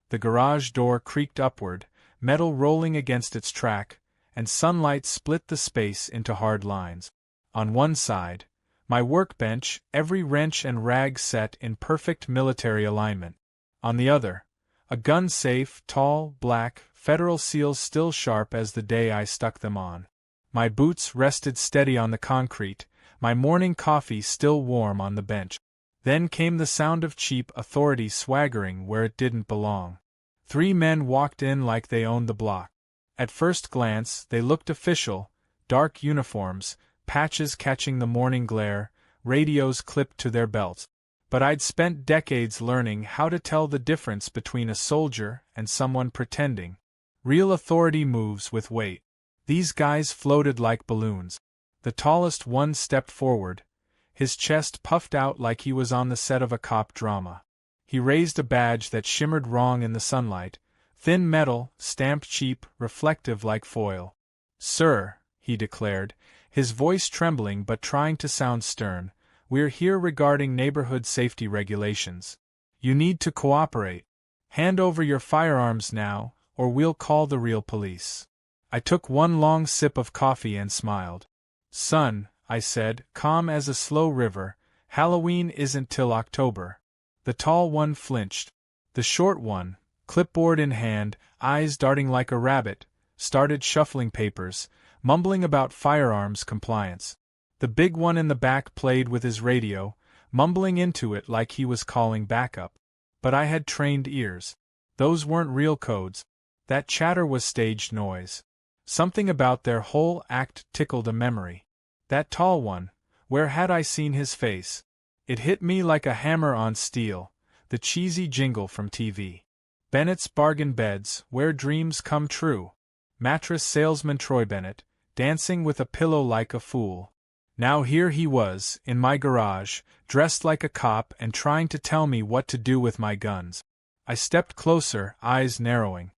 The garage door creaked upward, metal rolling against its track, and sunlight split the space into hard lines. On one side, my workbench, every wrench and rag set in perfect military alignment. On the other, a gun safe, tall, black, Federal seals still sharp as the day I stuck them on. My boots rested steady on the concrete, my morning coffee still warm on the bench. Then came the sound of cheap authority swaggering where it didn't belong. 3 men walked in like they owned the block. At first glance, they looked official, dark uniforms, patches catching the morning glare, radios clipped to their belts. But I'd spent decades learning how to tell the difference between a soldier and someone pretending. Real authority moves with weight. These guys floated like balloons. The tallest one stepped forward, his chest puffed out like he was on the set of a cop drama. He raised a badge that shimmered wrong in the sunlight, thin metal, stamped cheap, reflective like foil. "Sir," he declared, his voice trembling but trying to sound stern, "we're here regarding neighborhood safety regulations. You need to cooperate. Hand over your firearms now, or we'll call the real police." I took one long sip of coffee and smiled. "Son," I said, calm as a slow river, "Halloween isn't till October." The tall one flinched. The short one, clipboard in hand, eyes darting like a rabbit, started shuffling papers, mumbling about firearms compliance. The big one in the back played with his radio, mumbling into it like he was calling backup. But I had trained ears. Those weren't real codes. That chatter was staged noise. Something about their whole act tickled a memory. That tall one, where had I seen his face? It hit me like a hammer on steel, the cheesy jingle from TV. Bennett's Bargain Beds, where dreams come true. Mattress salesman Troy Bennett, dancing with a pillow like a fool. Now here he was, in my garage, dressed like a cop and trying to tell me what to do with my guns. I stepped closer, eyes narrowing.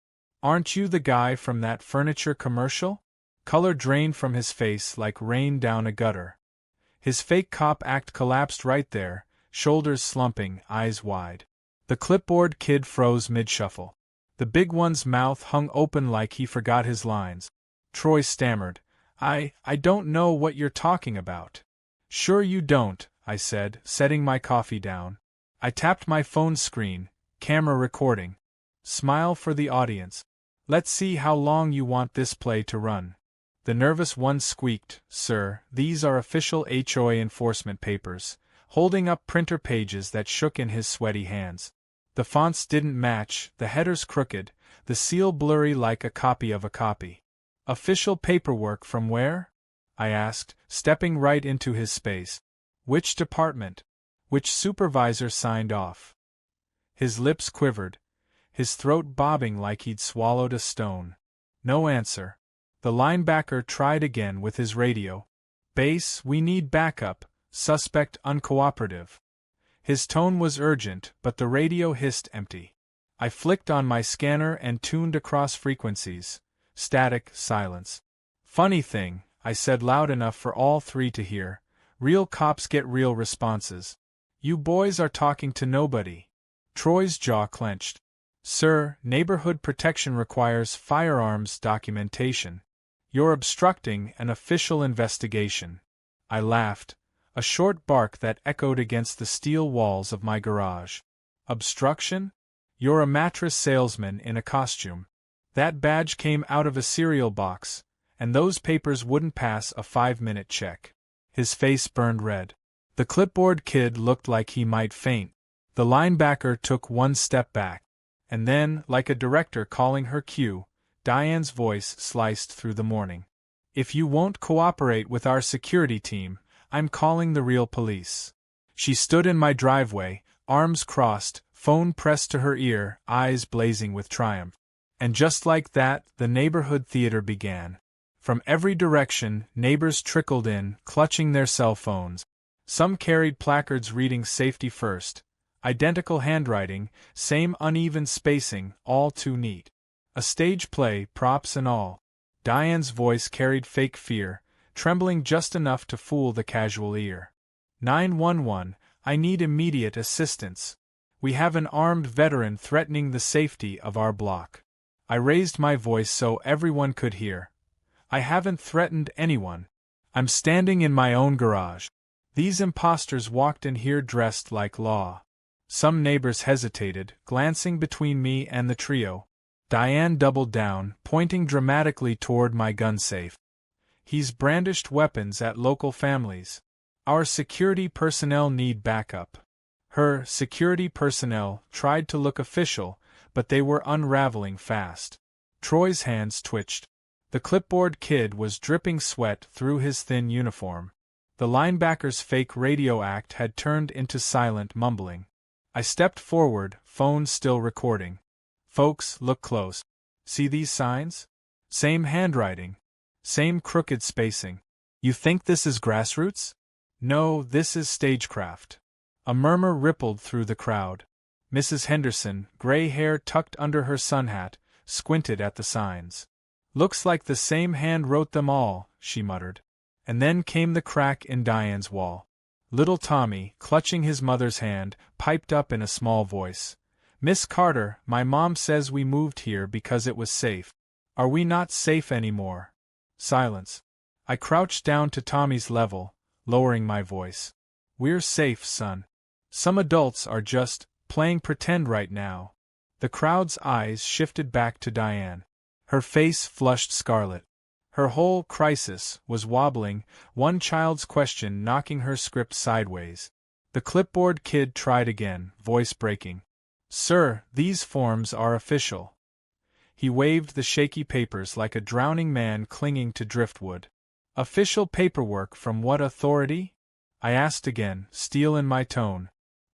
"Aren't you the guy from that furniture commercial?" Color drained from his face like rain down a gutter. His fake cop act collapsed right there, shoulders slumping, eyes wide. The clipboard kid froze mid-shuffle. The big one's mouth hung open like he forgot his lines. Troy stammered, I don't know what you're talking about." "Sure you don't," I said, setting my coffee down. I tapped my phone screen, camera recording. "Smile for the audience. Let's see how long you want this play to run." The nervous one squeaked, "Sir, these are official HOA enforcement papers," holding up printer pages that shook in his sweaty hands. The fonts didn't match, the headers crooked, the seal blurry like a copy of a copy. "Official paperwork from where?" I asked, stepping right into his space. "Which department? Which supervisor signed off?" His lips quivered, his throat bobbing like he'd swallowed a stone. No answer. The linebacker tried again with his radio. "Base, we need backup, suspect uncooperative." His tone was urgent, but the radio hissed empty. I flicked on my scanner and tuned across frequencies. Static silence. "Funny thing," I said loud enough for all 3 to hear, "real cops get real responses. You boys are talking to nobody." Troy's jaw clenched. "Sir, neighborhood protection requires firearms documentation. You're obstructing an official investigation." I laughed, a short bark that echoed against the steel walls of my garage. "Obstruction? You're a mattress salesman in a costume. That badge came out of a cereal box, and those papers wouldn't pass a 5-minute check." His face burned red. The clipboard kid looked like he might faint. The linebacker took one step back. And then, like a director calling her cue, Diane's voice sliced through the morning. "If you won't cooperate with our security team, I'm calling the real police." She stood in my driveway, arms crossed, phone pressed to her ear, eyes blazing with triumph. And just like that, the neighborhood theater began. From every direction, neighbors trickled in, clutching their cell phones. Some carried placards reading "Safety First." Identical handwriting, same uneven spacing, all too neat. A stage play, props and all. Diane's voice carried fake fear, trembling just enough to fool the casual ear. 911, I need immediate assistance. We have an armed veteran threatening the safety of our block. I raised my voice so everyone could hear. I haven't threatened anyone. I'm standing in my own garage. These imposters walked in here dressed like law. Some neighbors hesitated, glancing between me and the trio. Diane doubled down, pointing dramatically toward my gun safe. He's brandished weapons at local families. Our security personnel need backup. Her security personnel tried to look official, but they were unraveling fast. Troy's hands twitched. The clipboard kid was dripping sweat through his thin uniform. The linebacker's fake radio act had turned into silent mumbling. I stepped forward, phone still recording. Folks, look close. See these signs? Same handwriting. Same crooked spacing. You think this is grassroots? No, this is stagecraft. A murmur rippled through the crowd. Mrs. Henderson, gray hair tucked under her sun hat, squinted at the signs. Looks like the same hand wrote them all, she muttered. And then came the crack in Diane's wall. Little Tommy, clutching his mother's hand, piped up in a small voice. Miss Carter, my mom says we moved here because it was safe. Are we not safe anymore? Silence. I crouched down to Tommy's level, lowering my voice. We're safe, son. Some adults are just playing pretend right now. The crowd's eyes shifted back to Diane. Her face flushed scarlet. Her whole crisis was wobbling, one child's question knocking her script sideways. The clipboard kid tried again, voice breaking. Sir, these forms are official. He waved the shaky papers like a drowning man clinging to driftwood. Official paperwork from what authority? I asked again, steel in my tone.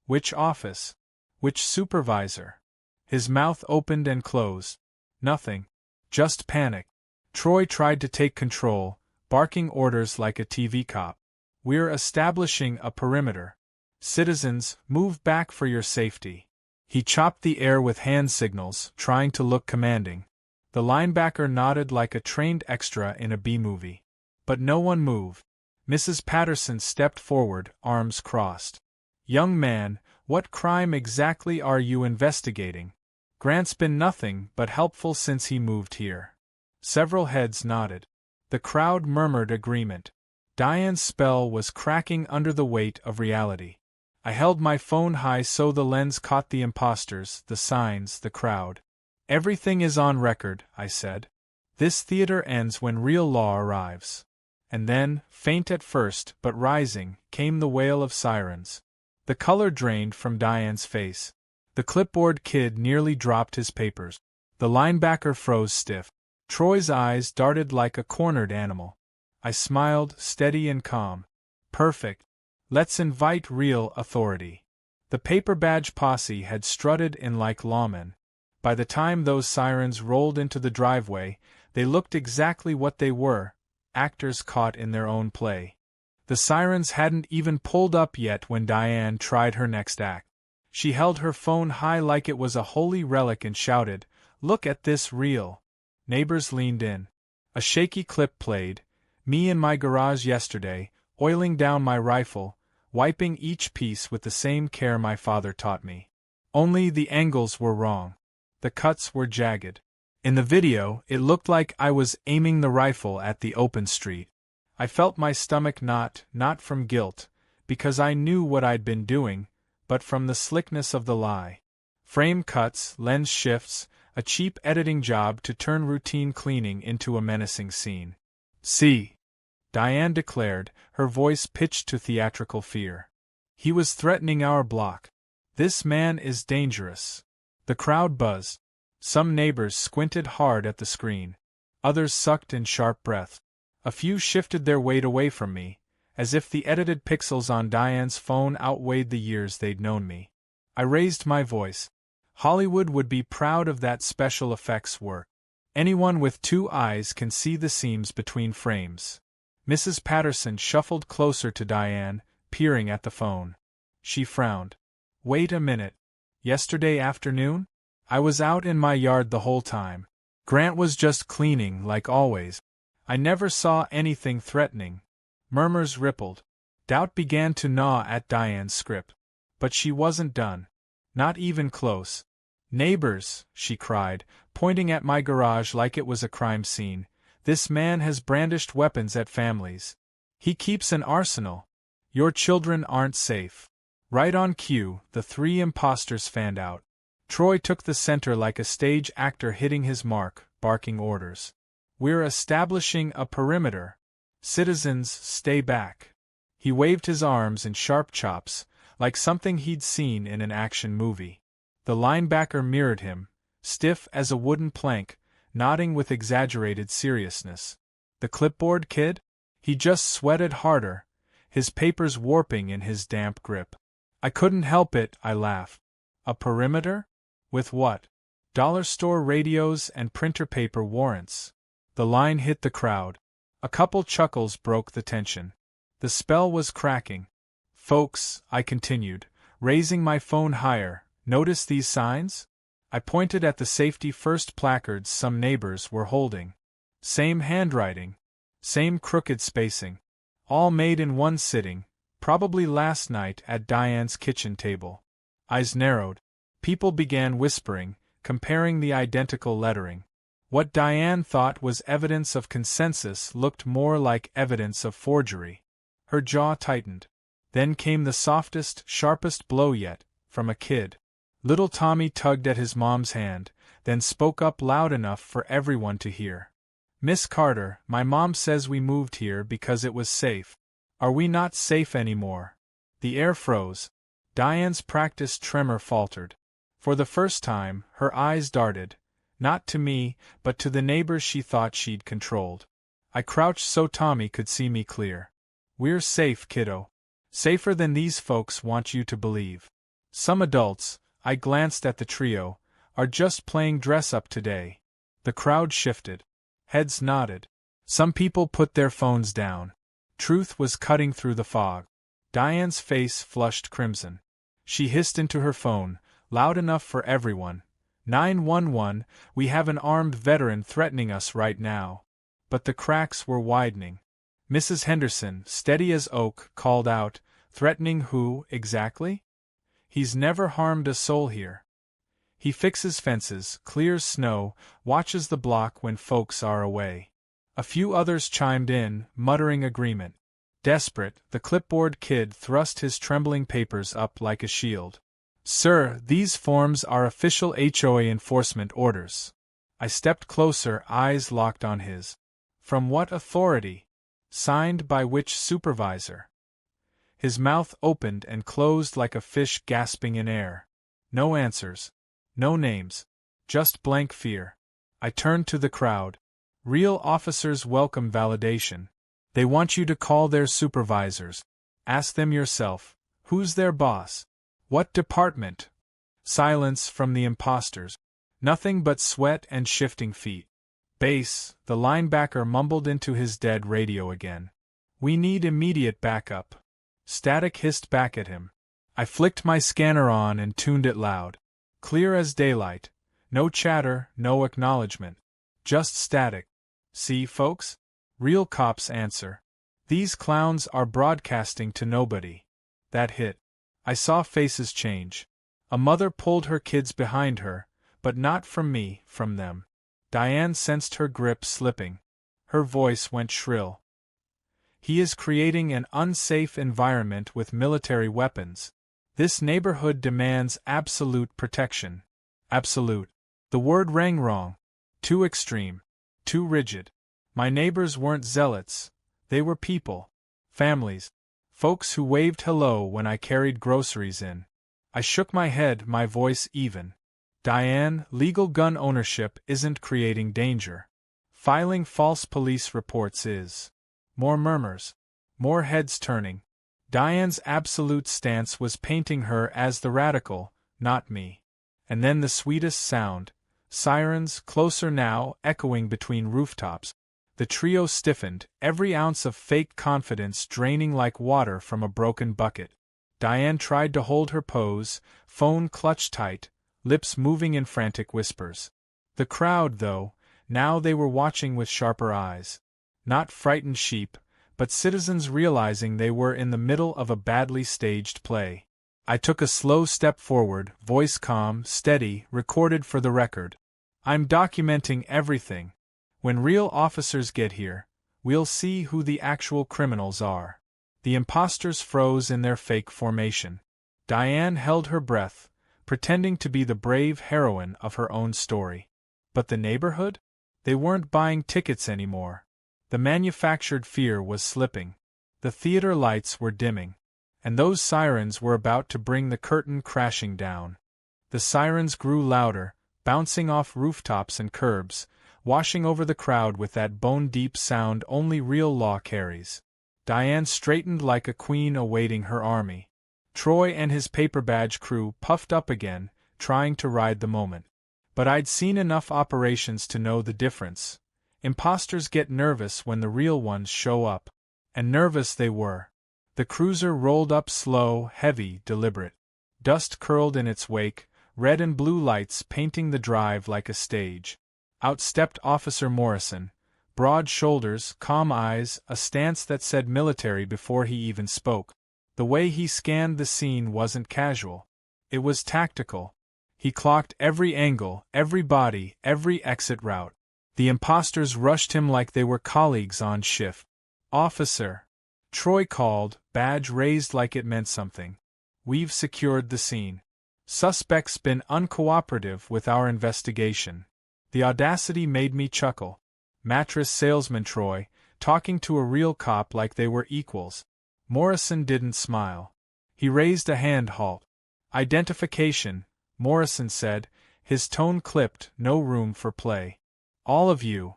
Which office? Which supervisor? His mouth opened and closed. Nothing. Just panic. Troy tried to take control, barking orders like a TV cop. We're establishing a perimeter. Citizens, move back for your safety. He chopped the air with hand signals, trying to look commanding. The linebacker nodded like a trained extra in a B-movie. But no one moved. Mrs. Patterson stepped forward, arms crossed. Young man, what crime exactly are you investigating? Grant's been nothing but helpful since he moved here. Several heads nodded. The crowd murmured agreement. Diane's spell was cracking under the weight of reality. I held my phone high so the lens caught the imposters, the signs, the crowd. Everything is on record, I said. This theater ends when real law arrives. And then, faint at first but rising, came the wail of sirens. The color drained from Diane's face. The clipboard kid nearly dropped his papers. The linebacker froze stiff. Troy's eyes darted like a cornered animal. I smiled, steady and calm. Perfect. Let's invite real authority. The paper badge posse had strutted in like lawmen. By the time those sirens rolled into the driveway, they looked exactly what they were, actors caught in their own play. The sirens hadn't even pulled up yet when Diane tried her next act. She held her phone high like it was a holy relic and shouted, "Look at this reel." Neighbors leaned in. A shaky clip played, me in my garage yesterday, oiling down my rifle, wiping each piece with the same care my father taught me. Only the angles were wrong. The cuts were jagged. In the video, it looked like I was aiming the rifle at the open street. I felt my stomach knot, not from guilt, because I knew what I'd been doing, but from the slickness of the lie. Frame cuts, lens shifts, a cheap editing job to turn routine cleaning into a menacing scene. See, Diane declared, her voice pitched to theatrical fear. He was threatening our block. This man is dangerous. The crowd buzzed. Some neighbors squinted hard at the screen. Others sucked in sharp breath. A few shifted their weight away from me, as if the edited pixels on Diane's phone outweighed the years they'd known me. I raised my voice. Hollywood would be proud of that special effects work. Anyone with 2 eyes can see the seams between frames. Mrs. Patterson shuffled closer to Diane, peering at the phone. She frowned. Wait a minute. Yesterday afternoon? I was out in my yard the whole time. Grant was just cleaning, like always. I never saw anything threatening. Murmurs rippled. Doubt began to gnaw at Diane's script. But she wasn't done. Not even close. "Neighbors," she cried, pointing at my garage like it was a crime scene, "this man has brandished weapons at families. He keeps an arsenal. Your children aren't safe." Right on cue, the three imposters fanned out. Troy took the center like a stage actor hitting his mark, barking orders. "We're establishing a perimeter. Citizens, stay back." He waved his arms in sharp chops, like something he'd seen in an action movie. The linebacker mirrored him, stiff as a wooden plank, nodding with exaggerated seriousness. The clipboard kid? He just sweated harder, his papers warping in his damp grip. "I couldn't help it," I laughed. "A perimeter? With what?" "Dollar store radios and printer paper warrants." The line hit the crowd. A couple chuckles broke the tension. The spell was cracking. "Folks," I continued, raising my phone higher, "notice these signs?" I pointed at the safety first placards some neighbors were holding. Same handwriting. Same crooked spacing. All made in one sitting, probably last night at Diane's kitchen table. Eyes narrowed. People began whispering, comparing the identical lettering. What Diane thought was evidence of consensus looked more like evidence of forgery. Her jaw tightened. Then came the softest, sharpest blow yet, from a kid. Little Tommy tugged at his mom's hand, then spoke up loud enough for everyone to hear. "Miss Carter, my mom says we moved here because it was safe. Are we not safe anymore?" The air froze. Diane's practiced tremor faltered. For the first time, her eyes darted, not to me, but to the neighbors she thought she'd controlled. I crouched so Tommy could see me clear. "We're safe, kiddo. Safer than these folks want you to believe. Some adults," I glanced at the trio, "are just playing dress-up today." The crowd shifted. Heads nodded. Some people put their phones down. Truth was cutting through the fog. Diane's face flushed crimson. She hissed into her phone, loud enough for everyone. 911, we have an armed veteran threatening us right now." But the cracks were widening. Mrs. Henderson, steady as oak, called out, "Threatening who, exactly?" "He's never harmed a soul here. He fixes fences, clears snow, watches the block when folks are away." A few others chimed in, muttering agreement. Desperate, the clipboard kid thrust his trembling papers up like a shield. "Sir, these forms are official HOA enforcement orders." I stepped closer, eyes locked on his. "From what authority? Signed by which supervisor?" His mouth opened and closed like a fish gasping in air. No answers. No names. Just blank fear. I turned to the crowd. "Real officers welcome validation. They want you to call their supervisors. Ask them yourself. Who's their boss? What department?" Silence from the imposters. Nothing but sweat and shifting feet. "Base," the linebacker mumbled into his dead radio again. "We need immediate backup." Static hissed back at him. I flicked my scanner on and tuned it loud. Clear as daylight. No chatter, no acknowledgement. Just static. "See, folks? Real cops answer. These clowns are broadcasting to nobody." That hit. I saw faces change. A mother pulled her kids behind her, but not from me, from them. Diane sensed her grip slipping. Her voice went shrill. "He is creating an unsafe environment with military weapons. This neighborhood demands absolute protection." Absolute. The word rang wrong. Too extreme. Too rigid. My neighbors weren't zealots. They were people. Families. Folks who waved hello when I carried groceries in. I shook my head, my voice even. "Diane, legal gun ownership isn't creating danger. Filing false police reports is." More murmurs. More heads turning. Diane's absolute stance was painting her as the radical, not me. And then the sweetest sound. Sirens, closer now, echoing between rooftops. The trio stiffened, every ounce of fake confidence draining like water from a broken bucket. Diane tried to hold her pose, phone clutched tight, lips moving in frantic whispers. The crowd, though, now they were watching with sharper eyes. Not frightened sheep, but citizens realizing they were in the middle of a badly staged play. I took a slow step forward, voice calm, steady, recorded for the record. I'm documenting everything. When real officers get here, we'll see who the actual criminals are. The imposters froze in their fake formation. Diane held her breath, pretending to be the brave heroine of her own story. But the neighborhood? They weren't buying tickets anymore. The manufactured fear was slipping. The theater lights were dimming. And those sirens were about to bring the curtain crashing down. The sirens grew louder, bouncing off rooftops and curbs, washing over the crowd with that bone-deep sound only real law carries. Diane straightened like a queen awaiting her army. Troy and his paper badge crew puffed up again, trying to ride the moment. But I'd seen enough operations to know the difference. Imposters get nervous when the real ones show up. And nervous they were. The cruiser rolled up slow, heavy, deliberate. Dust curled in its wake, red and blue lights painting the drive like a stage. Out stepped Officer Morrison. Broad shoulders, calm eyes, a stance that said military before he even spoke. The way he scanned the scene wasn't casual. It was tactical. He clocked every angle, every body, every exit route. The imposters rushed him like they were colleagues on shift. "Officer," Troy called, badge raised like it meant something. "We've secured the scene. Suspect's been uncooperative with our investigation." The audacity made me chuckle. Mattress salesman Troy, talking to a real cop like they were equals. Morrison didn't smile. He raised a hand. "Halt." "Identification," Morrison said, his tone clipped, no room for play. "All of you."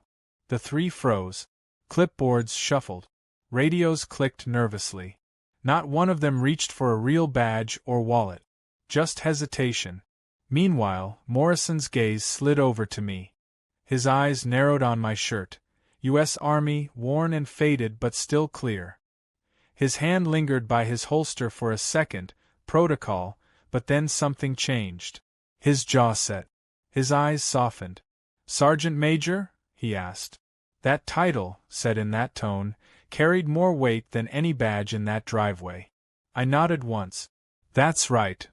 The three froze. Clipboards shuffled. Radios clicked nervously. Not one of them reached for a real badge or wallet. Just hesitation. Meanwhile, Morrison's gaze slid over to me. His eyes narrowed on my shirt. U.S. Army, worn and faded but still clear. His hand lingered by his holster for a second, protocol, but then something changed. His jaw set. His eyes softened. "Sergeant Major?" he asked. That title, said in that tone, carried more weight than any badge in that driveway. I nodded once. "That's right."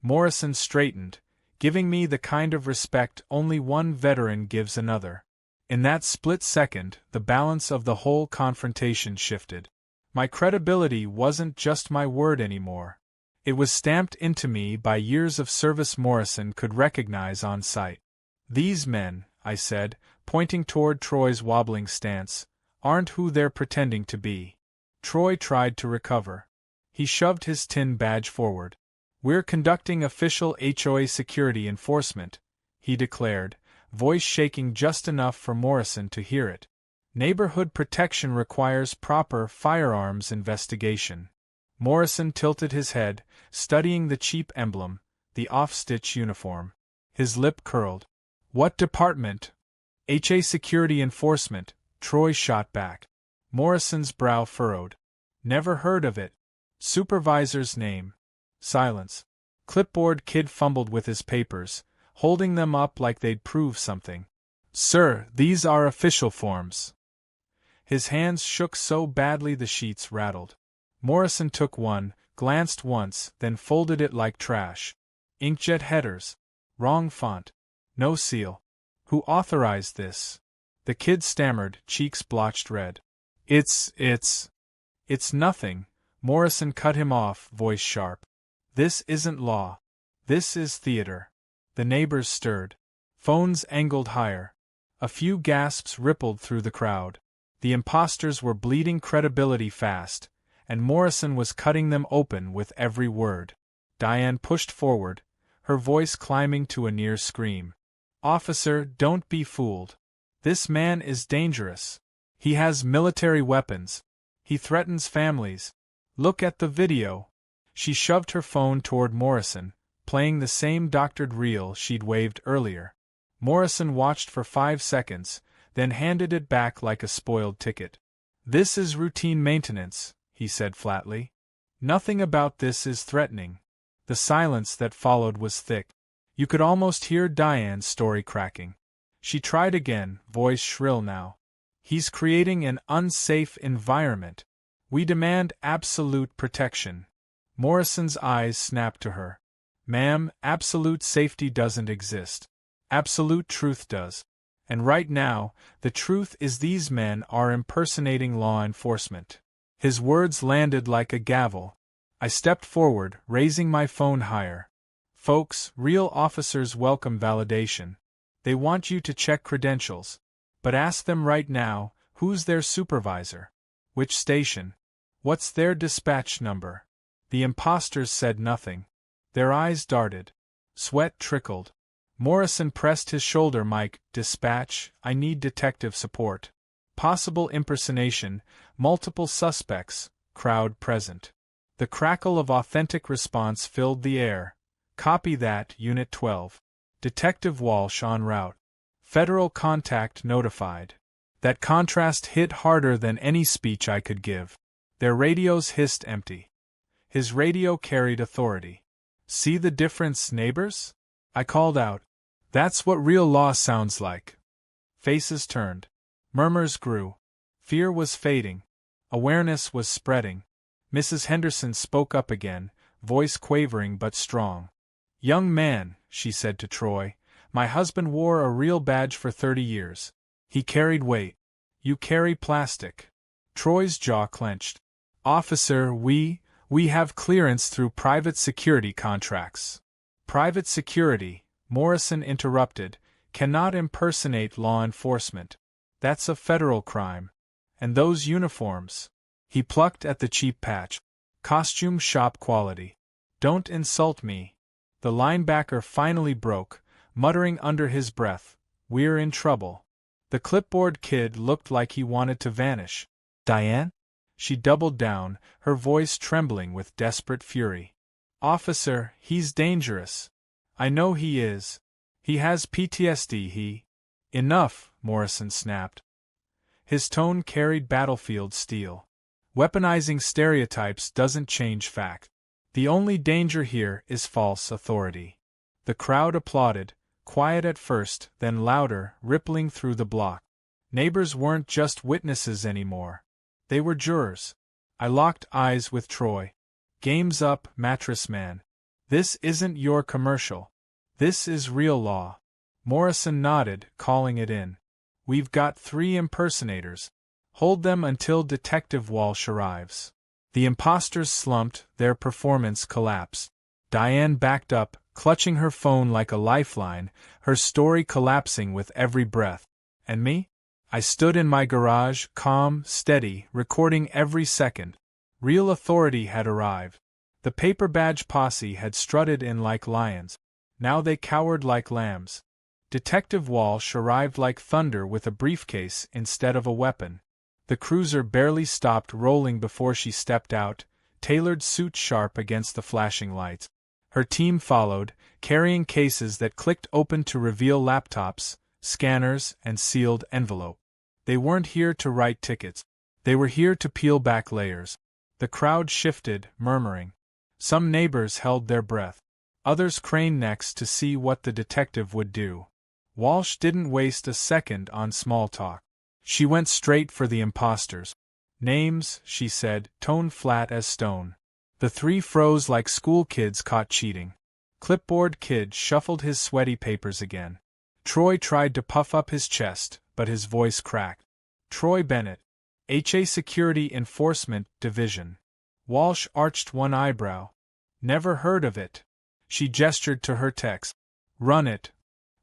Morrison straightened, giving me the kind of respect only one veteran gives another. In that split second, the balance of the whole confrontation shifted. My credibility wasn't just my word anymore. It was stamped into me by years of service Morrison could recognize on sight. "These men," I said, pointing toward Troy's wobbling stance, "aren't who they're pretending to be." Troy tried to recover. He shoved his tin badge forward. "We're conducting official HOA security enforcement," he declared, voice shaking just enough for Morrison to hear it. "Neighborhood protection requires proper firearms investigation." Morrison tilted his head, studying the cheap emblem, the off-stitch uniform. His lip curled. "What department?" "HA Security Enforcement," Troy shot back. Morrison's brow furrowed. "Never heard of it." "Supervisor's name?" Silence. Clipboard kid fumbled with his papers, holding them up like they'd prove something. "Sir, these are official forms." His hands shook so badly the sheets rattled. Morrison took one, glanced once, then folded it like trash. "Inkjet headers. Wrong font. No seal. Who authorized this?" The kid stammered, cheeks blotched red. It's nothing," Morrison cut him off, voice sharp. "This isn't law. This is theater." The neighbors stirred. Phones angled higher. A few gasps rippled through the crowd. The imposters were bleeding credibility fast, and Morrison was cutting them open with every word. Diane pushed forward, her voice climbing to a near scream. "Officer, don't be fooled. This man is dangerous. He has military weapons. He threatens families. Look at the video." She shoved her phone toward Morrison, playing the same doctored reel she'd waved earlier. Morrison watched for 5 seconds, then handed it back like a spoiled ticket. "This is routine maintenance," he said flatly. "Nothing about this is threatening." The silence that followed was thick. You could almost hear Diane's story cracking. She tried again, voice shrill now. "He's creating an unsafe environment. We demand absolute protection." Morrison's eyes snapped to her. Ma'am, absolute safety doesn't exist. Absolute truth does. And right now, the truth is these men are impersonating law enforcement. His words landed like a gavel. I stepped forward, raising my phone higher. Folks, real officers welcome validation. They want you to check credentials. But ask them right now, who's their supervisor? Which station? What's their dispatch number? The imposters said nothing. Their eyes darted. Sweat trickled. Morrison pressed his shoulder. Mike, dispatch, I need detective support. Possible impersonation, multiple suspects, crowd present. The crackle of authentic response filled the air. Copy that, Unit 12. Detective Walsh en route. Federal contact notified. That contrast hit harder than any speech I could give. Their radios hissed empty. His radio carried authority. See the difference, neighbors? I called out. That's what real law sounds like. Faces turned. Murmurs grew. Fear was fading. Awareness was spreading. Mrs. Henderson spoke up again, voice quavering but strong. Young man, she said to Troy, my husband wore a real badge for 30 years. He carried weight. You carry plastic. Troy's jaw clenched. Officer, we have clearance through private security contracts. Private security, Morrison interrupted, cannot impersonate law enforcement. That's a federal crime. And those uniforms. He plucked at the cheap patch. Costume shop quality. Don't insult me. The linebacker finally broke, muttering under his breath, we're in trouble. The clipboard kid looked like he wanted to vanish. Diane? She doubled down, her voice trembling with desperate fury. Officer, he's dangerous. I know he is. He has PTSD, Enough, Morrison snapped. His tone carried battlefield steel. Weaponizing stereotypes doesn't change fact. The only danger here is false authority. The crowd applauded, quiet at first, then louder, rippling through the block. Neighbors weren't just witnesses anymore. They were jurors. I locked eyes with Troy. Game's up, mattress man. This isn't your commercial. This is real law. Morrison nodded, calling it in. We've got 3 impersonators. Hold them until Detective Walsh arrives. The imposters slumped, their performance collapsed. Diane backed up, clutching her phone like a lifeline, her story collapsing with every breath. And me? I stood in my garage, calm, steady, recording every second. Real authority had arrived. The paper badge posse had strutted in like lions. Now they cowered like lambs. Detective Walsh arrived like thunder with a briefcase instead of a weapon. The cruiser barely stopped rolling before she stepped out, tailored suit sharp against the flashing lights. Her team followed, carrying cases that clicked open to reveal laptops, scanners, and sealed envelopes. They weren't here to write tickets. They were here to peel back layers. The crowd shifted, murmuring. Some neighbors held their breath. Others craned necks to see what the detective would do. Walsh didn't waste a second on small talk. She went straight for the imposters. Names, she said, tone flat as stone. The 3 froze like school kids caught cheating. Clipboard kid shuffled his sweaty papers again. Troy tried to puff up his chest, but his voice cracked. Troy Bennett, HA Security Enforcement Division. Walsh arched one eyebrow. Never heard of it. She gestured to her text. Run it.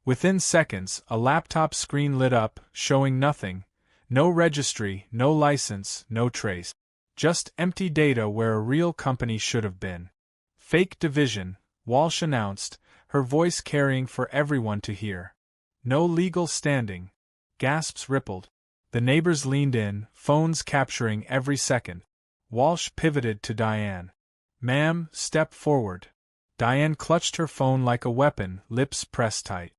Within seconds, a laptop screen lit up, showing nothing. No registry, no license, no trace. Just empty data where a real company should have been. Fake division, Walsh announced, her voice carrying for everyone to hear. No legal standing. Gasps rippled. The neighbors leaned in, phones capturing every second. Walsh pivoted to Diane. Ma'am, step forward. Diane clutched her phone like a weapon, lips pressed tight.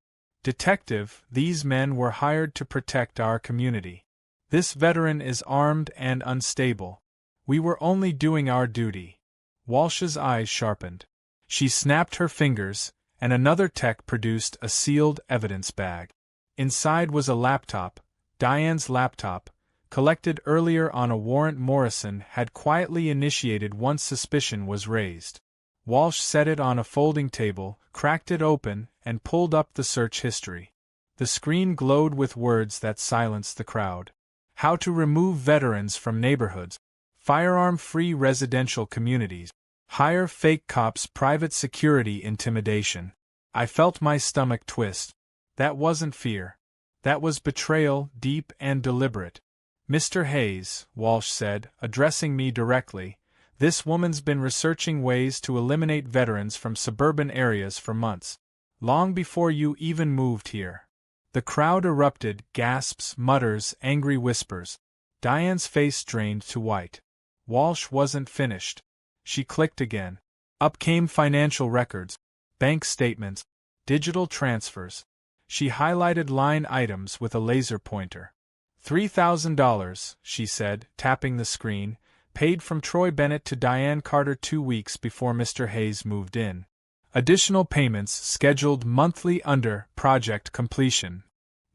Detective, these men were hired to protect our community. This veteran is armed and unstable. We were only doing our duty. Walsh's eyes sharpened. She snapped her fingers, and another tech produced a sealed evidence bag. Inside was a laptop, Diane's laptop, collected earlier on a warrant Morrison had quietly initiated once suspicion was raised. Walsh set it on a folding table, cracked it open, and pulled up the search history. The screen glowed with words that silenced the crowd. How to remove veterans from neighborhoods. Firearm-free residential communities. Hire fake cops. Private security intimidation. I felt my stomach twist. That wasn't fear. That was betrayal, deep and deliberate. Mr. Hayes, Walsh said, addressing me directly, this woman's been researching ways to eliminate veterans from suburban areas for months. Long before you even moved here. The crowd erupted, gasps, mutters, angry whispers. Diane's face drained to white. Walsh wasn't finished. She clicked again. Up came financial records, bank statements, digital transfers. She highlighted line items with a laser pointer. $3,000, she said, tapping the screen, paid from Troy Bennett to Diane Carter 2 weeks before Mr. Hayes moved in. Additional payments scheduled monthly under project completion.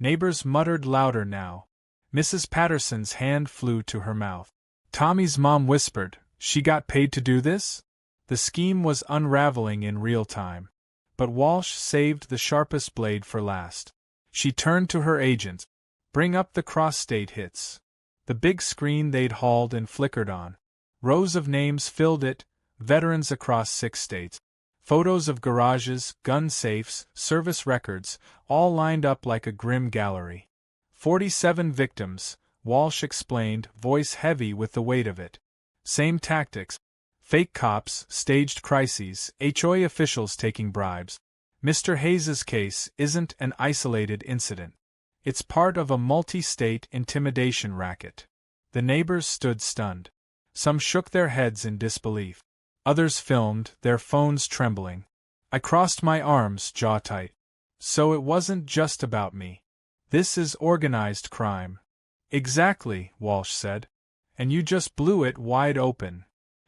Neighbors muttered louder now. Mrs. Patterson's hand flew to her mouth. Tommy's mom whispered, "She got paid to do this?" The scheme was unraveling in real time. But Walsh saved the sharpest blade for last. She turned to her agent. "Bring up the cross-state hits." The big screen they'd hauled and flickered on. Rows of names filled it, veterans across 6 states. Photos of garages, gun safes, service records, all lined up like a grim gallery. 47 victims, Walsh explained, voice heavy with the weight of it. Same tactics. Fake cops, staged crises, HOA officials taking bribes. Mr. Hayes's case isn't an isolated incident. It's part of a multi-state intimidation racket. The neighbors stood stunned. Some shook their heads in disbelief. Others filmed, their phones trembling. I crossed my arms, jaw tight. So it wasn't just about me. This is organized crime. Exactly, Walsh said. And you just blew it wide open.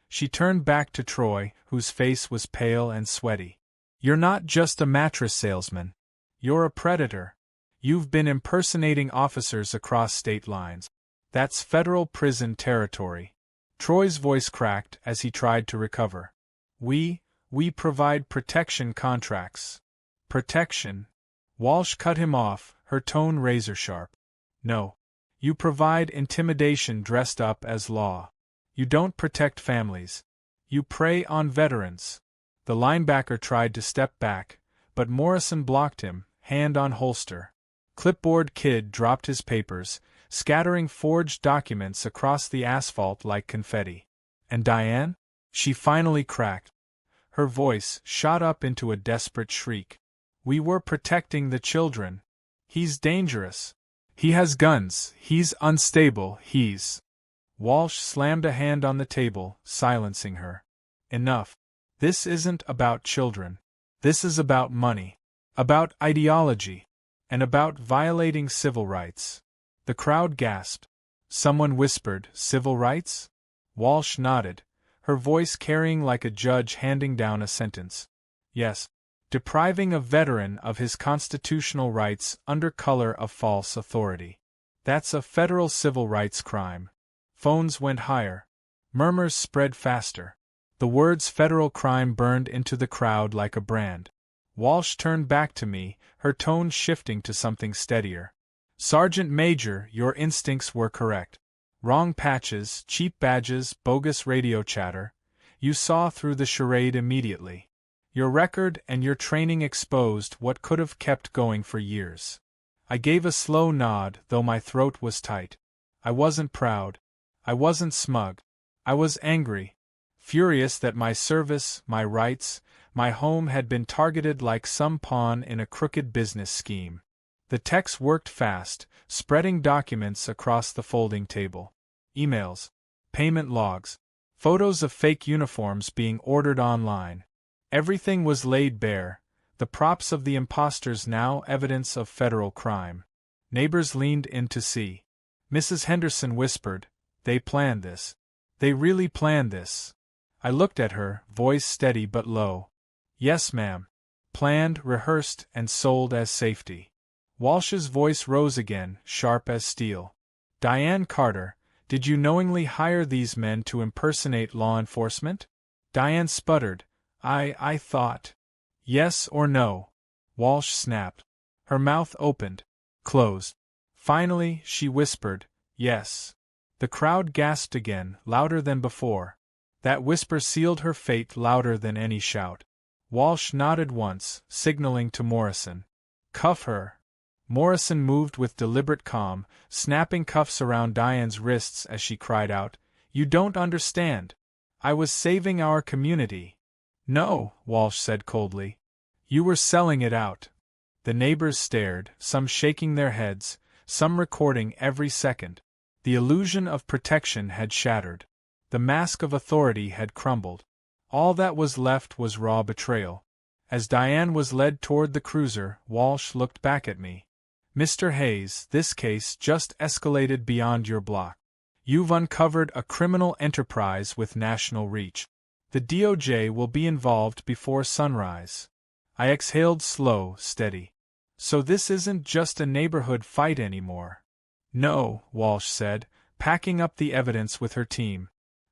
She turned back to Troy, whose face was pale and sweaty. You're not just a mattress salesman. You're a predator. You've been impersonating officers across state lines. That's federal prison territory. Troy's voice cracked as he tried to recover. We provide protection contracts. Protection? Walsh cut him off, her tone razor-sharp. No. You provide intimidation dressed up as law. You don't protect families. You prey on veterans. The linebacker tried to step back, but Morrison blocked him, hand on holster. Clipboard Kid dropped his papers, scattering forged documents across the asphalt like confetti. And Diane? She finally cracked. Her voice shot up into a desperate shriek. We were protecting the children. He's dangerous. He has guns. He's unstable. Walsh slammed a hand on the table, silencing her. Enough. This isn't about children. This is about money. About ideology. And about violating civil rights. The crowd gasped. Someone whispered, "Civil rights?" Walsh nodded, her voice carrying like a judge handing down a sentence. Yes. Depriving a veteran of his constitutional rights under color of false authority. That's a federal civil rights crime. Phones went higher. Murmurs spread faster. The words federal crime burned into the crowd like a brand. Walsh turned back to me, her tone shifting to something steadier. Sergeant Major, your instincts were correct. Wrong patches, cheap badges, bogus radio chatter. You saw through the charade immediately. Your record and your training exposed what could have kept going for years. I gave a slow nod, though my throat was tight. I wasn't proud. I wasn't smug. I was angry. Furious that my service, my rights, my home had been targeted like some pawn in a crooked business scheme. The techs worked fast, spreading documents across the folding table. Emails, payment logs, photos of fake uniforms being ordered online. Everything was laid bare, the props of the imposters now evidence of federal crime. Neighbors leaned in to see. Mrs. Henderson whispered, "They planned this. They really planned this." I looked at her, voice steady but low. "Yes, ma'am. Planned, rehearsed, and sold as safety." Walsh's voice rose again, sharp as steel. Diane Carter, did you knowingly hire these men to impersonate law enforcement? Diane sputtered. I thought. Yes or no? Walsh snapped. Her mouth opened, closed. Finally, she whispered, yes. The crowd gasped again, louder than before. That whisper sealed her fate louder than any shout. Walsh nodded once, signaling to Morrison. Cuff her. Morrison moved with deliberate calm, snapping cuffs around Diane's wrists as she cried out, You don't understand. I was saving our community. No, Walsh said coldly. You were selling it out. The neighbors stared, some shaking their heads, some recording every second. The illusion of protection had shattered. The mask of authority had crumbled. All that was left was raw betrayal. As Diane was led toward the cruiser, Walsh looked back at me. Mr. Hayes, this case just escalated beyond your block. You've uncovered a criminal enterprise with national reach. The DOJ will be involved before sunrise. I exhaled slow, steady. So this isn't just a neighborhood fight anymore. No, Walsh said, packing up the evidence with her team.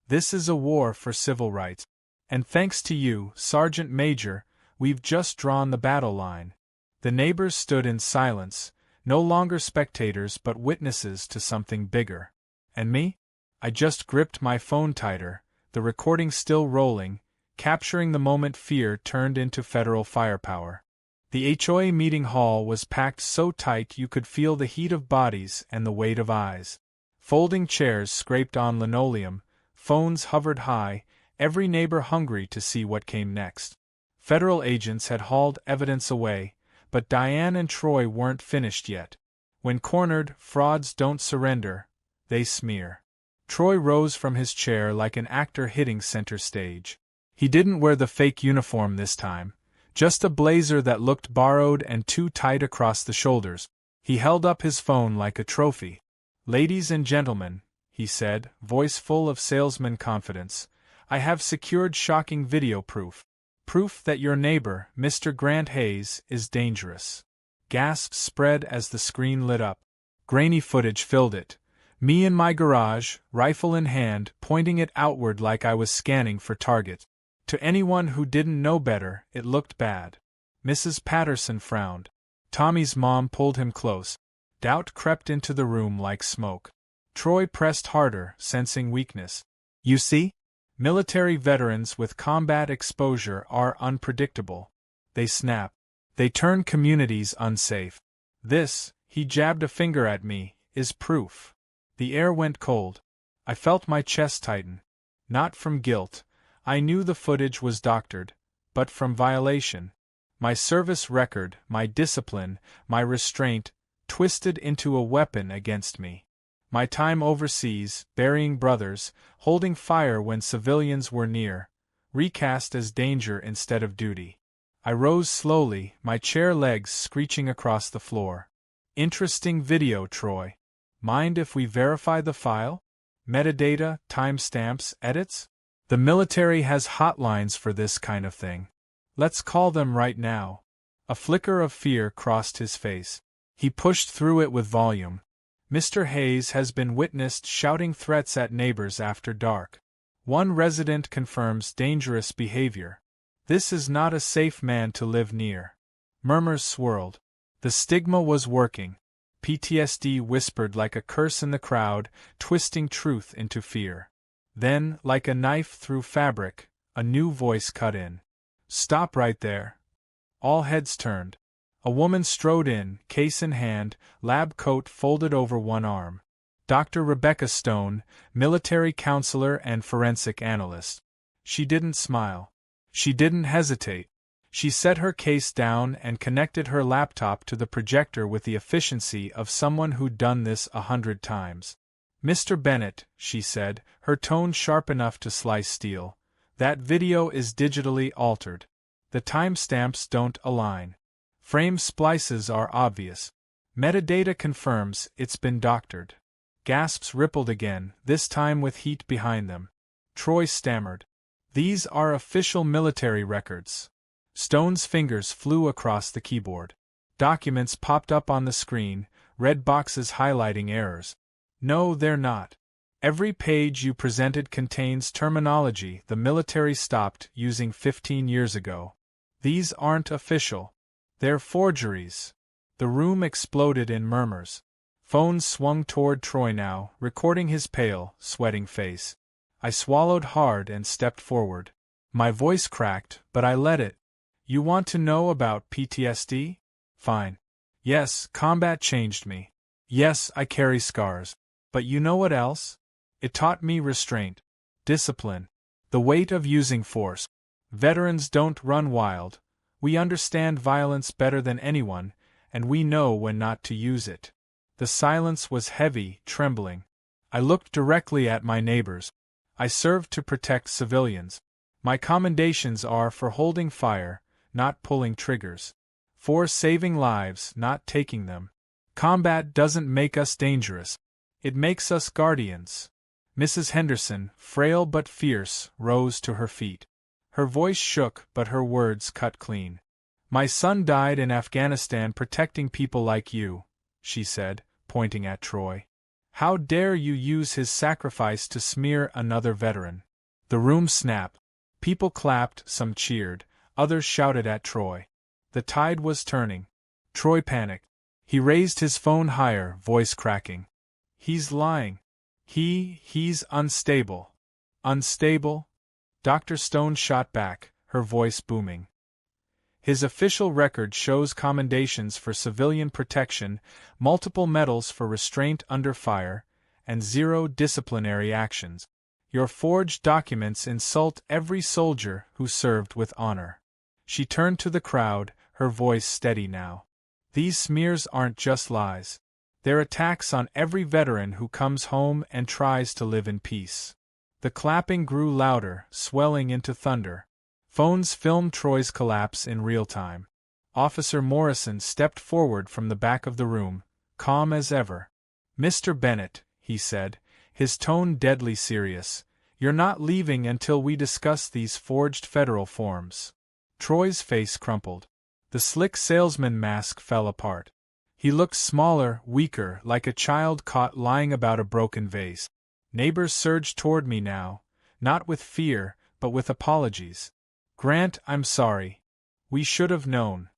This is a war for civil rights. And thanks to you, Sergeant Major, we've just drawn the battle line. The neighbors stood in silence, no longer spectators but witnesses to something bigger. And me? I just gripped my phone tighter, the recording still rolling, capturing the moment fear turned into federal firepower. The HOA meeting hall was packed so tight you could feel the heat of bodies and the weight of eyes. Folding chairs scraped on linoleum, phones hovered high, every neighbor hungry to see what came next. Federal agents had hauled evidence away, but Diane and Troy weren't finished yet. When cornered, frauds don't surrender, they smear. Troy rose from his chair like an actor hitting center stage. He didn't wear the fake uniform this time, just a blazer that looked borrowed and too tight across the shoulders. He held up his phone like a trophy. Ladies and gentlemen, he said, voice full of salesman confidence, I have secured shocking video proof. Proof that your neighbor, Mr. Grant Hayes, is dangerous. Gasps spread as the screen lit up. Grainy footage filled it. Me in my garage, rifle in hand, pointing it outward like I was scanning for targets. To anyone who didn't know better, it looked bad. Mrs. Patterson frowned. Tommy's mom pulled him close. Doubt crept into the room like smoke. Troy pressed harder, sensing weakness. You see? Military veterans with combat exposure are unpredictable. They snap. They turn communities unsafe. This, he jabbed a finger at me, is proof. The air went cold. I felt my chest tighten. Not from guilt. I knew the footage was doctored, but from violation. My service record, my discipline, my restraint, twisted into a weapon against me. My time overseas, burying brothers, holding fire when civilians were near, recast as danger instead of duty. I rose slowly, my chair legs screeching across the floor. Interesting video, Troy. Mind if we verify the file? Metadata, timestamps, edits? The military has hotlines for this kind of thing. Let's call them right now. A flicker of fear crossed his face. He pushed through it with volume. Mr. Hayes has been witnessed shouting threats at neighbors after dark. One resident confirms dangerous behavior. This is not a safe man to live near. Murmurs swirled. The stigma was working. PTSD whispered like a curse in the crowd, twisting truth into fear. Then, like a knife through fabric, a new voice cut in. Stop right there. All heads turned. A woman strode in, case in hand, lab coat folded over one arm. Dr. Rebecca Stone, military counselor and forensic analyst. She didn't smile. She didn't hesitate. She set her case down and connected her laptop to the projector with the efficiency of someone who'd done this 100 times. Mr. Bennett, she said, her tone sharp enough to slice steel, that video is digitally altered. The timestamps don't align. Frame splices are obvious. Metadata confirms it's been doctored. Gasps rippled again, this time with heat behind them. Troy stammered. These are official military records. Stone's fingers flew across the keyboard. Documents popped up on the screen, red boxes highlighting errors. No, they're not. Every page you presented contains terminology the military stopped using 15 years ago. These aren't official. They're forgeries. The room exploded in murmurs. Phone swung toward Troy now, recording his pale, sweating face. I swallowed hard and stepped forward. My voice cracked, but I let it. You want to know about PTSD? Fine. Yes, combat changed me. Yes, I carry scars. But you know what else? It taught me restraint, discipline, the weight of using force. Veterans don't run wild. We understand violence better than anyone, and we know when not to use it. The silence was heavy, trembling. I looked directly at my neighbors. I served to protect civilians. My commendations are for holding fire, not pulling triggers. For saving lives, not taking them. Combat doesn't make us dangerous. It makes us guardians. Mrs. Henderson, frail but fierce, rose to her feet. Her voice shook, but her words cut clean. My son died in Afghanistan protecting people like you, she said, pointing at Troy. How dare you use his sacrifice to smear another veteran? The room snapped. People clapped, some cheered, others shouted at Troy. The tide was turning. Troy panicked. He raised his phone higher, voice cracking. He's lying. He's unstable. Unstable? Dr. Stone shot back, her voice booming. His official record shows commendations for civilian protection, multiple medals for restraint under fire, and 0 disciplinary actions. Your forged documents insult every soldier who served with honor. She turned to the crowd, her voice steady now. These smears aren't just lies. They're attacks on every veteran who comes home and tries to live in peace. The clapping grew louder, swelling into thunder. Phones filmed Troy's collapse in real time. Officer Morrison stepped forward from the back of the room, calm as ever. Mr. Bennett, he said, his tone deadly serious, you're not leaving until we discuss these forged federal forms. Troy's face crumpled. The slick salesman mask fell apart. He looked smaller, weaker, like a child caught lying about a broken vase. Neighbors surged toward me now, not with fear, but with apologies. Grant, I'm sorry. We should have known.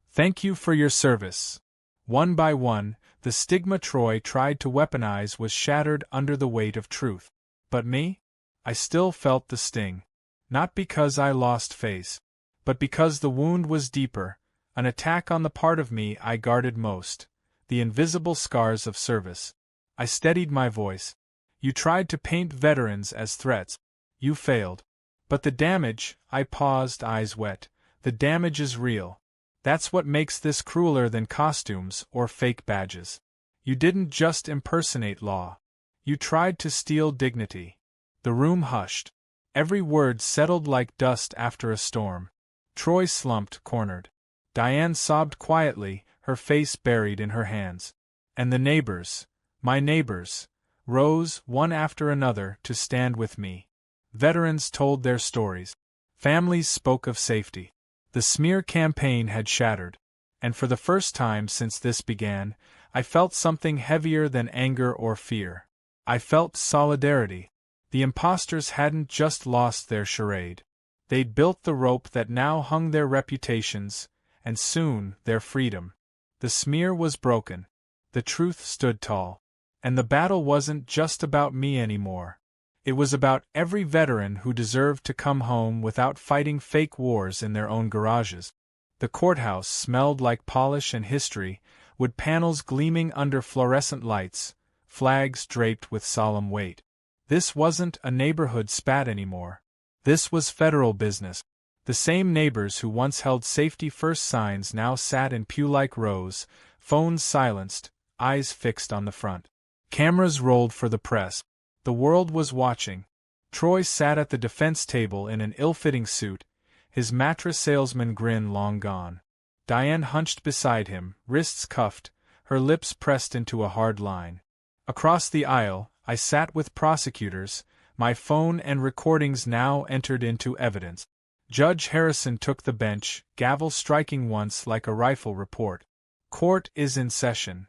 Thank you for your service. One by one, the stigma Troy tried to weaponize was shattered under the weight of truth. But me? I still felt the sting. Not because I lost face, but because the wound was deeper, an attack on the part of me I guarded most, the invisible scars of service. I steadied my voice. You tried to paint veterans as threats. You failed. But the damage, I paused, eyes wet, the damage is real. That's what makes this crueler than costumes or fake badges. You didn't just impersonate law. You tried to steal dignity. The room hushed. Every word settled like dust after a storm. Troy slumped, cornered. Diane sobbed quietly, her face buried in her hands. And the neighbors, my neighbors, rose, one after another, to stand with me. Veterans told their stories. Families spoke of safety. The smear campaign had shattered. And for the first time since this began, I felt something heavier than anger or fear. I felt solidarity. The imposters hadn't just lost their charade. They'd built the rope that now hung their reputations, and soon their freedom. The smear was broken. The truth stood tall. And the battle wasn't just about me anymore. It was about every veteran who deserved to come home without fighting fake wars in their own garages. The courthouse smelled like polish and history, wood panels gleaming under fluorescent lights, flags draped with solemn weight. This wasn't a neighborhood spat anymore. This was federal business. The same neighbors who once held safety-first signs now sat in pew-like rows, phones silenced, eyes fixed on the front. Cameras rolled for the press. The world was watching. Troy sat at the defense table in an ill-fitting suit, his mattress salesman grin long gone. Diane hunched beside him, wrists cuffed, her lips pressed into a hard line. Across the aisle, I sat with prosecutors, my phone and recordings now entered into evidence. Judge Harrison took the bench, gavel striking once like a rifle report. Court is in session.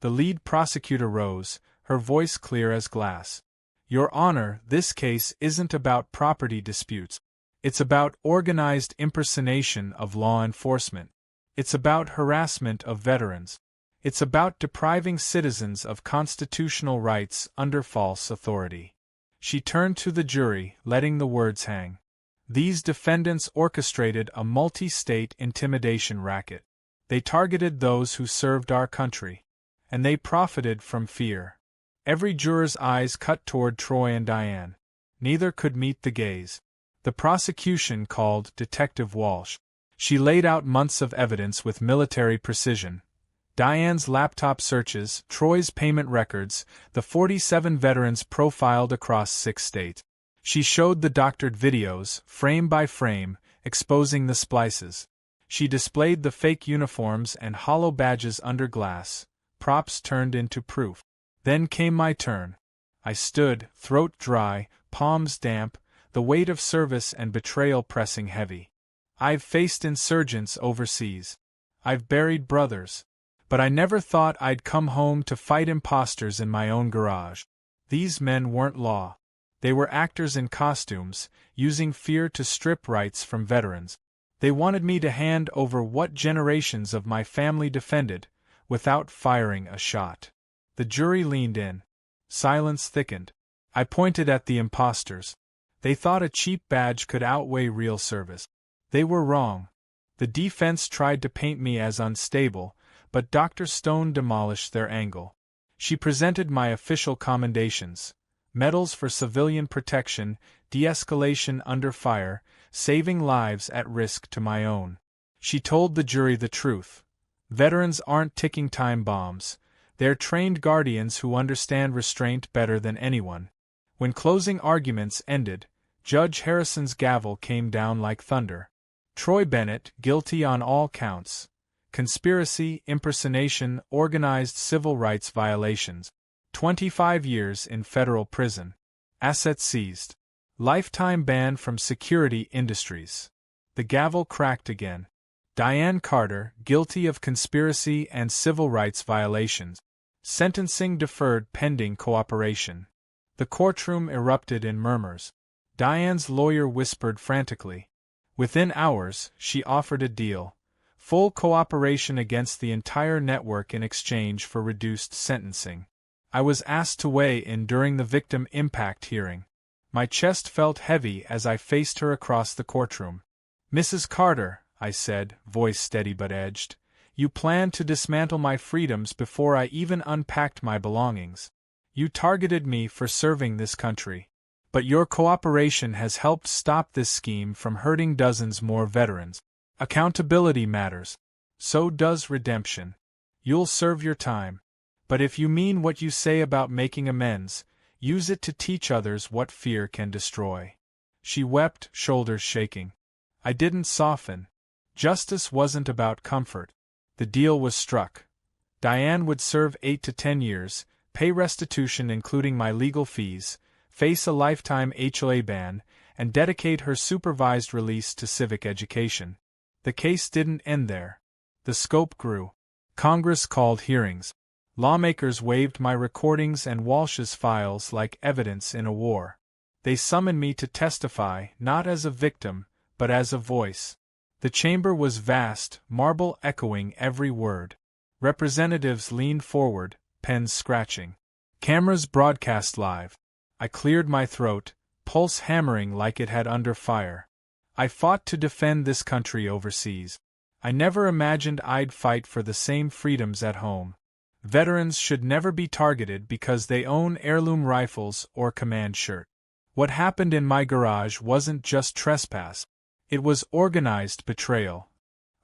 The lead prosecutor rose, her voice clear as glass. Your Honor, this case isn't about property disputes. It's about organized impersonation of law enforcement. It's about harassment of veterans. It's about depriving citizens of constitutional rights under false authority. She turned to the jury, letting the words hang. These defendants orchestrated a multi-state intimidation racket. They targeted those who served our country. And they profited from fear. Every juror's eyes cut toward Troy and Diane. Neither could meet the gaze. The prosecution called Detective Walsh. She laid out months of evidence with military precision. Diane's laptop searches, Troy's payment records, the 47 veterans profiled across 6 states. She showed the doctored videos, frame by frame, exposing the splices. She displayed the fake uniforms and hollow badges under glass, props turned into proof. Then came my turn. I stood, throat dry, palms damp, the weight of service and betrayal pressing heavy. I've faced insurgents overseas. I've buried brothers. But I never thought I'd come home to fight imposters in my own garage. These men weren't law. They were actors in costumes, using fear to strip rights from veterans. They wanted me to hand over what generations of my family defended, without firing a shot. The jury leaned in. Silence thickened. I pointed at the imposters. They thought a cheap badge could outweigh real service. They were wrong. The defense tried to paint me as unstable, but Dr. Stone demolished their angle. She presented my official commendations: medals for civilian protection, de-escalation under fire, saving lives at risk to my own. She told the jury the truth. Veterans aren't ticking time bombs. They're trained guardians who understand restraint better than anyone. When closing arguments ended, Judge Harrison's gavel came down like thunder. Troy Bennett, guilty on all counts. Conspiracy, impersonation, organized civil rights violations. 25 years in federal prison. Assets seized. Lifetime ban from security industries. The gavel cracked again. Diane Carter, guilty of conspiracy and civil rights violations. Sentencing deferred pending cooperation. The courtroom erupted in murmurs. Diane's lawyer whispered frantically. Within hours, she offered a deal. Full cooperation against the entire network in exchange for reduced sentencing. I was asked to weigh in during the victim impact hearing. My chest felt heavy as I faced her across the courtroom. "Mrs. Carter," I said, voice steady but edged, "you planned to dismantle my freedoms before I even unpacked my belongings. You targeted me for serving this country. But your cooperation has helped stop this scheme from hurting dozens more veterans. Accountability matters. So does redemption. You'll serve your time. But if you mean what you say about making amends, use it to teach others what fear can destroy." She wept, shoulders shaking. I didn't soften. Justice wasn't about comfort. The deal was struck. Diane would serve 8 to 10 years, pay restitution including my legal fees, face a lifetime HOA ban, and dedicate her supervised release to civic education. The case didn't end there. The scope grew. Congress called hearings. Lawmakers waived my recordings and Walsh's files like evidence in a war. They summoned me to testify, not as a victim, but as a voice. The chamber was vast, marble echoing every word. Representatives leaned forward, pens scratching. Cameras broadcast live. I cleared my throat, pulse hammering like it had under fire. I fought to defend this country overseas. I never imagined I'd fight for the same freedoms at home. Veterans should never be targeted because they own heirloom rifles or command shirt. What happened in my garage wasn't just trespass. It was organized betrayal.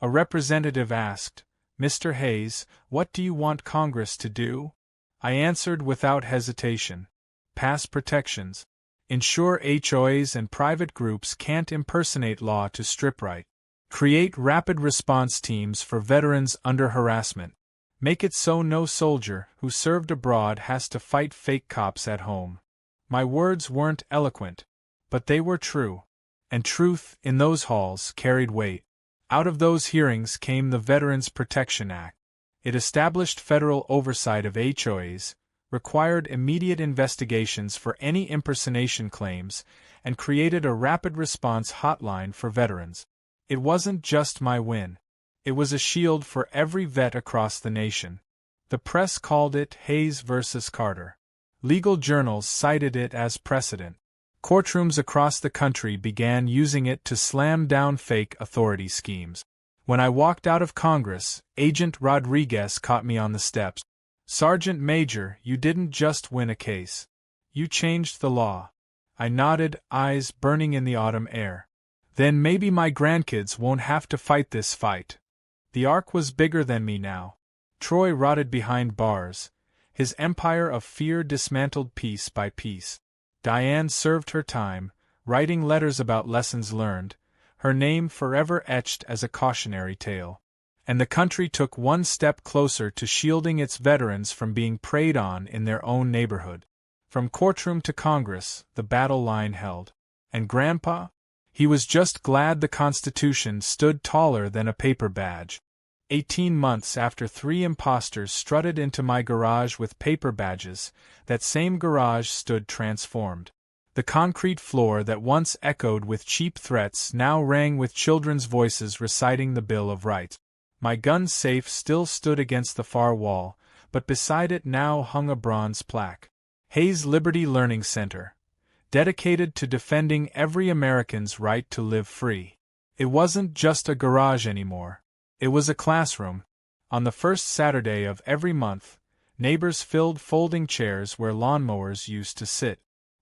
A representative asked, "Mr. Hayes, what do you want Congress to do?" I answered without hesitation. Pass protections. Ensure HOAs and private groups can't impersonate law to strip right. Create rapid response teams for veterans under harassment. Make it so no soldier who served abroad has to fight fake cops at home. My words weren't eloquent, but they were true. And truth, in those halls, carried weight. Out of those hearings came the Veterans Protection Act. It established federal oversight of HOAs, required immediate investigations for any impersonation claims, and created a rapid response hotline for veterans. It wasn't just my win. It was a shield for every vet across the nation. The press called it Hayes versus Carter. Legal journals cited it as precedent. Courtrooms across the country began using it to slam down fake authority schemes. When I walked out of Congress, Agent Rodriguez caught me on the steps. "Sergeant Major, you didn't just win a case. You changed the law." I nodded, eyes burning in the autumn air. "Then maybe my grandkids won't have to fight this fight." The arc was bigger than me now. Troy rotted behind bars, his empire of fear dismantled piece by piece. Diane served her time, writing letters about lessons learned, her name forever etched as a cautionary tale. And the country took one step closer to shielding its veterans from being preyed on in their own neighborhood. From courtroom to Congress, the battle line held. And Grandpa? He was just glad the Constitution stood taller than a paper badge. 18 months after 3 imposters strutted into my garage with paper badges, that same garage stood transformed. The concrete floor that once echoed with cheap threats now rang with children's voices reciting the Bill of Rights. My gun safe still stood against the far wall, but beside it now hung a bronze plaque. Hayes Liberty Learning Center, dedicated to defending every American's right to live free. It wasn't just a garage anymore. It was a classroom. On the first Saturday of every month, neighbors filled folding chairs where lawnmowers used to sit.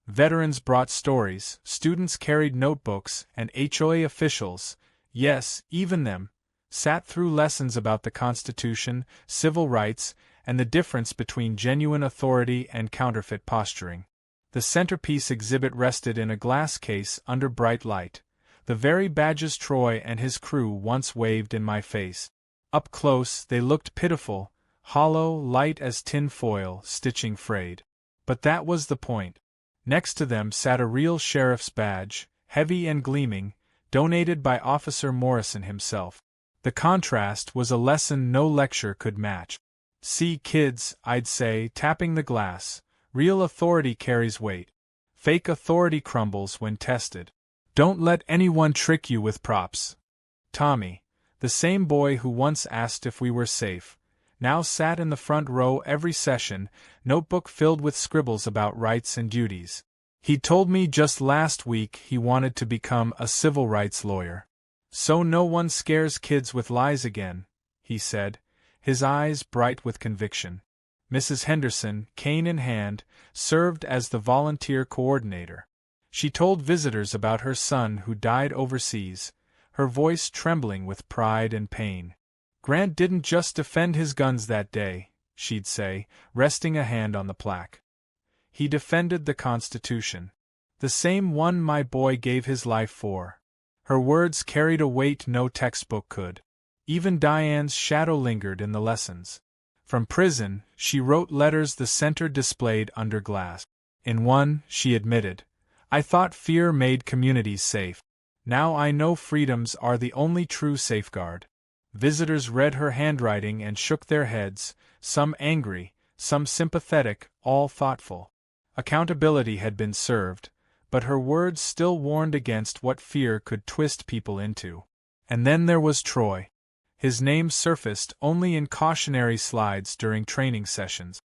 Veterans brought stories, students carried notebooks, and HOA officials, yes, even them, sat through lessons about the Constitution, civil rights, and the difference between genuine authority and counterfeit posturing. The centerpiece exhibit rested in a glass case under bright light. The very badges Troy and his crew once waved in my face. Up close, they looked pitiful, hollow, light as tin foil, stitching frayed. But that was the point. Next to them sat a real sheriff's badge, heavy and gleaming, donated by Officer Morrison himself. The contrast was a lesson no lecture could match. "See, kids," I'd say, tapping the glass, "real authority carries weight. Fake authority crumbles when tested. Don't let anyone trick you with props." Tommy, the same boy who once asked if we were safe, now sat in the front row every session, notebook filled with scribbles about rights and duties. He told me just last week he wanted to become a civil rights lawyer. "So no one scares kids with lies again," he said, his eyes bright with conviction. Mrs. Henderson, cane in hand, served as the volunteer coordinator. She told visitors about her son who died overseas, her voice trembling with pride and pain. "Grant didn't just defend his guns that day," she'd say, resting a hand on the plaque. "He defended the Constitution. The same one my boy gave his life for." Her words carried a weight no textbook could. Even Diane's shadow lingered in the lessons. From prison, she wrote letters the center displayed under glass. In one, she admitted, "I thought fear made communities safe. Now I know freedoms are the only true safeguard." Visitors read her handwriting and shook their heads, some angry, some sympathetic, all thoughtful. Accountability had been served, but her words still warned against what fear could twist people into. And then there was Troy. His name surfaced only in cautionary slides during training sessions.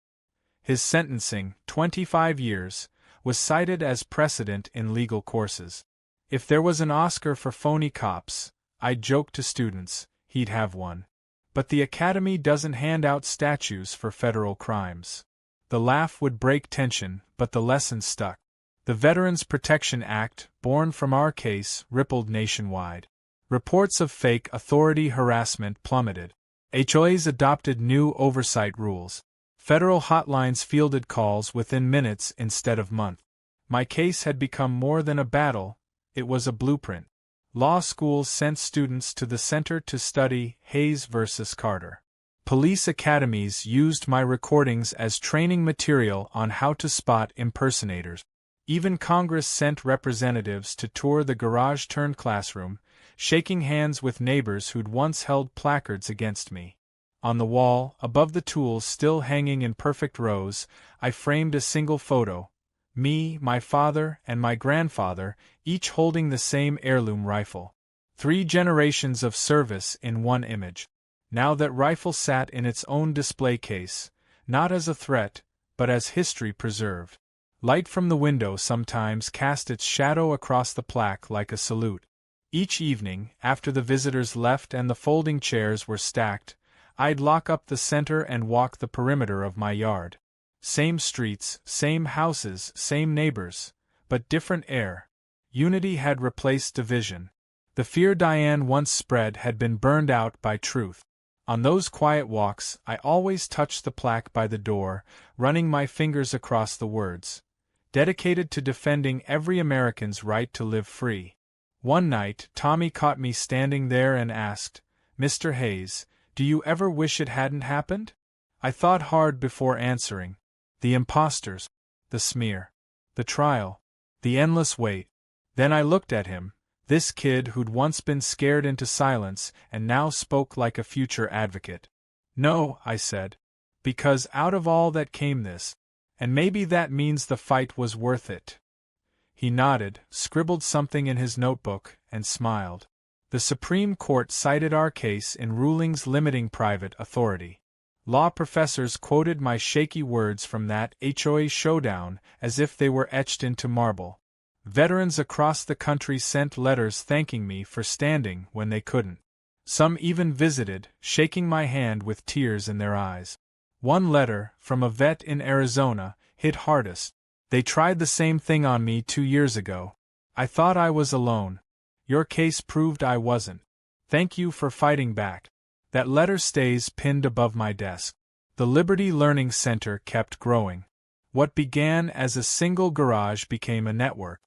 His sentencing, 25 years, was cited as precedent in legal courses. If there was an Oscar for phony cops, I'd joke to students, he'd have one. But the Academy doesn't hand out statues for federal crimes. The laugh would break tension, but the lesson stuck. The Veterans Protection Act, born from our case, rippled nationwide. Reports of fake authority harassment plummeted. HOAs adopted new oversight rules. Federal hotlines fielded calls within minutes instead of months. My case had become more than a battle, it was a blueprint. Law schools sent students to the center to study Hayes versus Carter. Police academies used my recordings as training material on how to spot impersonators. Even Congress sent representatives to tour the garage-turned classroom, shaking hands with neighbors who'd once held placards against me. On the wall, above the tools still hanging in perfect rows, I framed a single photo. Me, my father, and my grandfather, each holding the same heirloom rifle. 3 generations of service in one image. Now that rifle sat in its own display case, not as a threat, but as history preserved. Light from the window sometimes cast its shadow across the plaque like a salute. Each evening, after the visitors left and the folding chairs were stacked, I'd lock up the center and walk the perimeter of my yard. Same streets, same houses, same neighbors, but different air. Unity had replaced division. The fear Diane once spread had been burned out by truth. On those quiet walks, I always touched the plaque by the door, running my fingers across the words. Dedicated to defending every American's right to live free. One night, Tommy caught me standing there and asked, "Mr. Hayes, do you ever wish it hadn't happened?" I thought hard before answering. The imposters, the smear, the trial, the endless wait. Then I looked at him, this kid who'd once been scared into silence and now spoke like a future advocate. "No," I said, "because out of all that came this, and maybe that means the fight was worth it." He nodded, scribbled something in his notebook, and smiled. The Supreme Court cited our case in rulings limiting private authority. Law professors quoted my shaky words from that HOA showdown as if they were etched into marble. Veterans across the country sent letters thanking me for standing when they couldn't. Some even visited, shaking my hand with tears in their eyes. One letter, from a vet in Arizona, hit hardest. "They tried the same thing on me 2 years ago. I thought I was alone. Your case proved I wasn't. Thank you for fighting back." That letter stays pinned above my desk. The Liberty Learning Center kept growing. What began as a single garage became a network.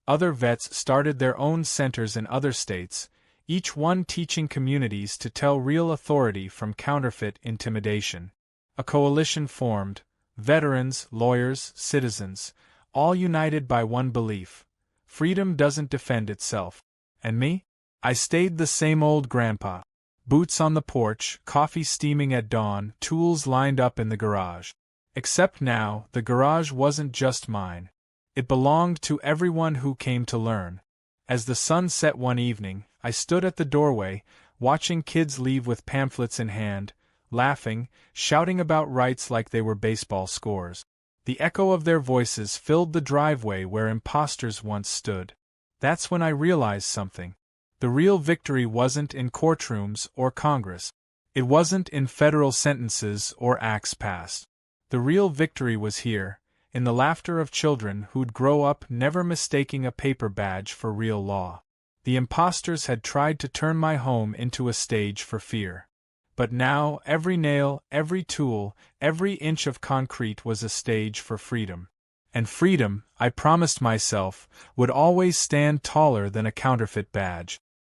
Other vets started their own centers in other states, each one teaching communities to tell real authority from counterfeit intimidation. A coalition formed, veterans, lawyers, citizens, all united by one belief: freedom doesn't defend itself. And me? I stayed the same old grandpa. Boots on the porch, coffee steaming at dawn, tools lined up in the garage. Except now, the garage wasn't just mine. It belonged to everyone who came to learn. As the sun set one evening, I stood at the doorway, watching kids leave with pamphlets in hand, laughing, shouting about rights like they were baseball scores. The echo of their voices filled the driveway where imposters once stood. That's when I realized something. The real victory wasn't in courtrooms or Congress. It wasn't in federal sentences or acts passed. The real victory was here, in the laughter of children who'd grow up never mistaking a paper badge for real law. The imposters had tried to turn my home into a stage for fear. But now every nail, every tool, every inch of concrete was a stage for freedom. And freedom, I promised myself, would always stand taller than a counterfeit badge.